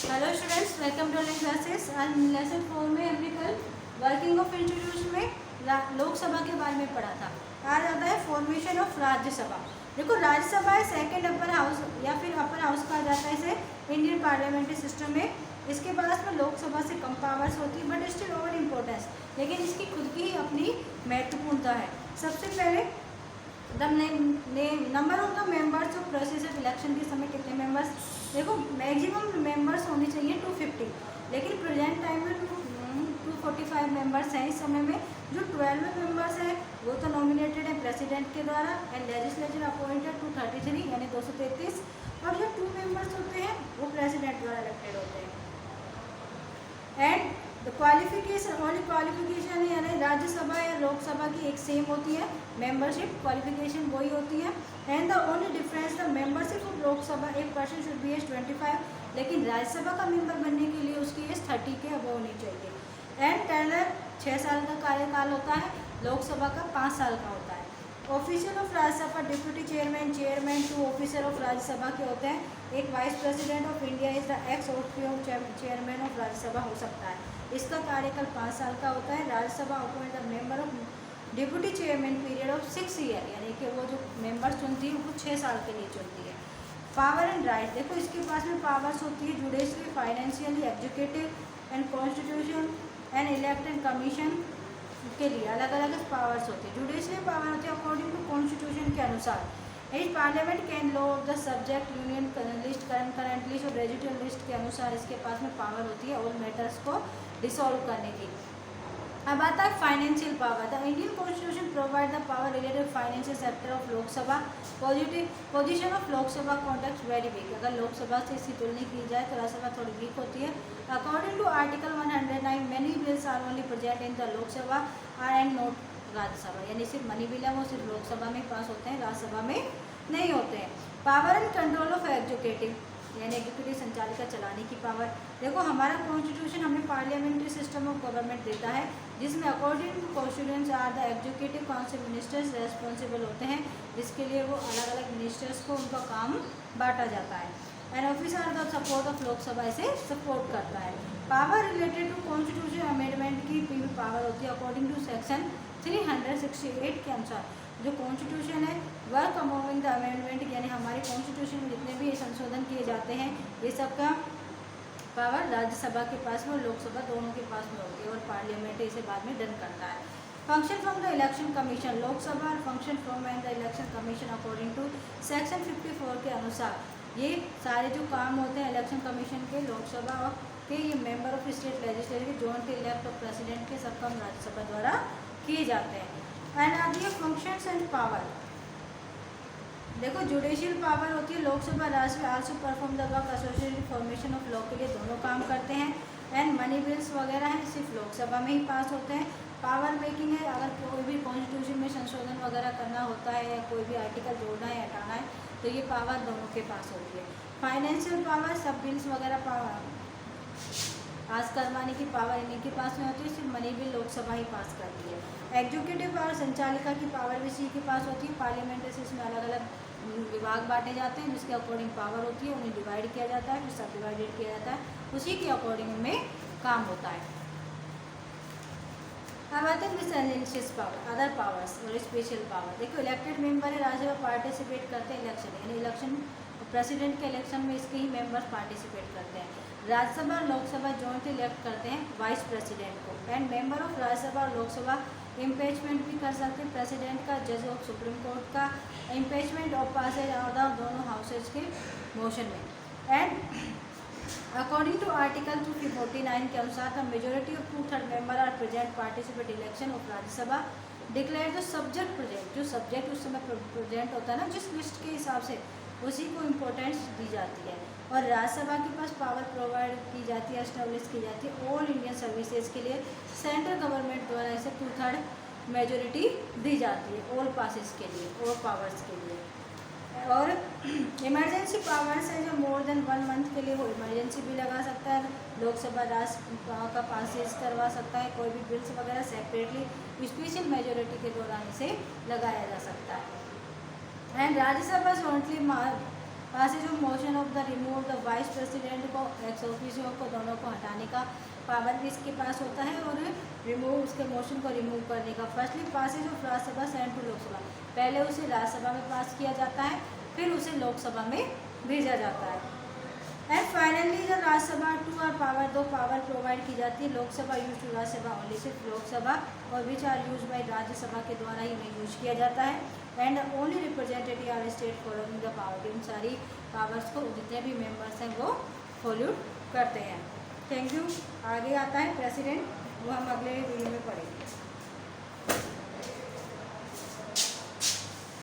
Hello students, welcome to online classes. आज lesson 4 में हमने कल वर्किंग ऑफ इंस्टीट्यूशन में लोकसभा के बारे में पढ़ा था। आज आता है फॉर्मेशन ऑफ राज्यसभा। देखो, राज्यसभा है सेकंड अपर हाउस या फिर अपर हाउस कहा जाता है इसे इंडियन पार्लियामेंट्री सिस्टम में। इसके पास में लोकसभा से कम पावर्स होती है बट स्टिल ओवर इम्पोर्टेंस, लेकिन इसकी खुद की ही अपनी महत्वपूर्णता है। सबसे पहले number of the members of process of election के समय कितने मेंबर्स। देखो, मैक्सिमम मेंबर्स होने चाहिए 250, लेकिन प्रेजेंट टाइम में 245 मेंबर्स हैं इस समय में। जो 12 मेंबर्स हैं वो तो नॉमिनेटेड है प्रेसिडेंट के द्वारा एंड लेजिस्लेचर अपॉइंटेड 233 यानी 233, और जो 2 मेंबर्स होते हैं वो प्रेसिडेंट द्वारा इलेक्टेड होते हैं। And the qualification, only qualification यानी राज्यसभा या लोकसभा की एक सेम होती है, मेंबरशिप क्वालिफिकेशन वही होती है। And the only difference the membership of Lok Sabha एक पर्सन शुड बी एज 25, लेकिन राज्यसभा का मेंबर बनने के लिए उसकी एज 30 के अबव होनी चाहिए। एंड टर्नर 6 साल का कार्यकाल होता है, लोकसभा का 5 साल का होता है। Official of Rajya Sabha deputy chairman, chairman 2 officer of Rajya Sabha के होते हैं। एक vice president of India is the x official chairman of Rajya Sabha हो सकता है। इसका कार्यकाल 5 साल का होता है। Rajya Sabha appoint the member of deputy chairman period of 6 year, यानी कि वो जो मेंबर चुनती है वो 6 साल के लिए चुनती है। पावर एंड राइट, देखो इसके पास में पावर्स होती है judiciary, financially, executive and constitution and elected commission के लिए अलग अलग पावर्स होती है। जुडिशरी पावर होती है अकॉर्डिंग टू कॉन्स्टिट्यूशन के अनुसार। इस parliament can low of the subject union list current list और रेजिडुअल लिस्ट के अनुसार इसके पास में पावर होती है ऑल मैटर्स को डिसॉल्व करने की। अब आता है financial power. The Indian constitution provide the power related financial sector of Lok Sabha. Position of Lok Sabha contact very weak. अगर लोकसभा से इसकी तुलना की जाए तो राज्यसभा थोड़ी वीक होती है। According to article 109 many bills are only present in the Lok Sabha are and not Rajya Sabha, यानी सिर्फ मनी बिल है वो सिर्फ लोकसभा में पास होते हैं, राज्यसभा में नहीं होते हैं। Power and control of executive, यानी एग्जीक्यूटिव संचालिका चलाने की पावर। देखो, हमारा कॉन्स्टिट्यूशन हमें पार्लियामेंट्री सिस्टम ऑफ गवर्नमेंट देता है, जिसमें according to constitution are the executive council ministers responsible होते हैं, जिसके लिए वो अलग अलग मिनिस्टर्स को उनका काम बांटा जाता है। And officer the support of Lok Sabha इसे सपोर्ट करता है। Power related to constitution amendment की भी पावर होती है अकॉर्डिंग टू सेक्शन 368 के अनुसार। जो कॉन्स्टिट्यूशन है वर्क अमोविंग द अमेंडमेंट, यानी हमारे कॉन्स्टिट्यूशन में जितने भी संशोधन किए जाते हैं ये सब का पावर राज्यसभा के पास में और लोकसभा दोनों के पास में होती है, और पार्लियामेंट इसे बाद में डन करता है। Function from the election commission, Lok Sabha function from and the election commission according to section 54 के अनुसार। ये सारे जो काम होते हैं इलेक्शन कमीशन के, लोकसभा और के ये member of state legislature joint elect of president के सब काम राज्यसभा द्वारा किए जाते हैं। एंड आती है फंक्शंस एंड पावर। देखो, जुडिशियल पावर होती है लोकसभा राज्य also perform the work associated formation of law के लिए दोनों काम करते हैं। एंड मनी बिल्स वगैरह हैं सिर्फ लोकसभा में ही पास होते हैं। पावर मेकिंग है, अगर कोई भी कॉन्स्टिट्यूशन में संशोधन वगैरह करना होता है या कोई भी आर्टिकल जोड़ना है हटाना है तो ये पावर दोनों के पास होती है। फाइनेंशियल पावर, सब बिल्स वगैरह पास करवाने की पावर इन्हीं के पास में होती है, सिर्फ मनी बिल लोकसभा ही पास करती है। एग्जीक्यूटिव पावर, संचालिका की पावर भी इसी के पास होती है। पार्लियामेंट से इसमें अलग अलग विभाग बांटे जाते हैं जिसके अकॉर्डिंग पावर होती है, उन्हें डिवाइड किया जाता है, फिर सब डिवाइडेड किया जाता है, उसी के अकॉर्डिंग उनमें काम होता है। अब आते हैं मिसलेनियस पावर, अदर पावर्स और स्पेशल पावर। देखो, इलेक्टेड मेंबर है राज्यसभा पार्टिसिपेट करते हैं इलेक्शन, यानी इलेक्शन प्रेसिडेंट के इलेक्शन में इसके ही मेंबर्स पार्टिसिपेट करते हैं। राज्यसभा और लोकसभा जॉइंट इलेक्ट करते हैं वाइस प्रेसिडेंट को। एंड मेंबर ऑफ राज्यसभा और लोकसभा इम्पीचमेंट भी कर सकते हैं प्रेसिडेंट का, जज ऑफ सुप्रीम कोर्ट का, इम्पीचमेंट और पासेज ऑर्डर दोनों हाउसेज के मोशन में। एंड अकॉर्डिंग टू आर्टिकल 249 के अनुसार the majority of 2/3 member are present participate election of Rajya Sabha declare the subject present. जो सब्जेक्ट उस समय प्रेजेंट होता है ना जिस लिस्ट के हिसाब से, उसी को इम्पोर्टेंस दी जाती है। और राज्यसभा के पास पावर प्रोवाइड की जाती है, एस्टेब्लिश की जाती है ऑल इंडियन सर्विसेज के लिए। सेंट्रल गवर्नमेंट द्वारा इसे 2/3 मेजोरिटी दी जाती है ऑल पासेस के लिए, ऑल पावर्स के लिए। और इमरजेंसी पावर्स है जो मोर देन 1 मंथ के लिए वो इमरजेंसी भी लगा सकता है, लोकसभा राज्य का पासेस करवा सकता है, कोई भी बिल्स वगैरह सेपरेटली स्पेशल मेजोरिटी के दौरान इसे लगाया जा सकता है। And Rajya Sabha jointly passes of motion of the remove of the vice president को, एक्स ऑफिशियो को, दोनों को हटाने का पावर भी इसके पास होता है, और रिमूव उसके मोशन को रिमूव करने का। Firstly passes of Rajya Sabha send to Lok Sabha, पहले उसे राज्यसभा में पास किया जाता है, फिर उसे लोकसभा में भेजा जाता है। एंड फाइनली जब राज्यसभा टू और पावर, दो पावर प्रोवाइड की जाती है। Lok Sabha use to Rajya Sabha only, सिर्फ लोकसभा, और which are use by Rajya Sabha के द्वारा ही उन्हें यूज किया जाता है। And only representative are state following the power, उन सारी पावर्स को जितने भी मेंबर्स हैं वो फॉलो करते हैं। Thank you. आगे आता है प्रेसिडेंट, वो हम अगले वीडियो में पढ़ेंगे।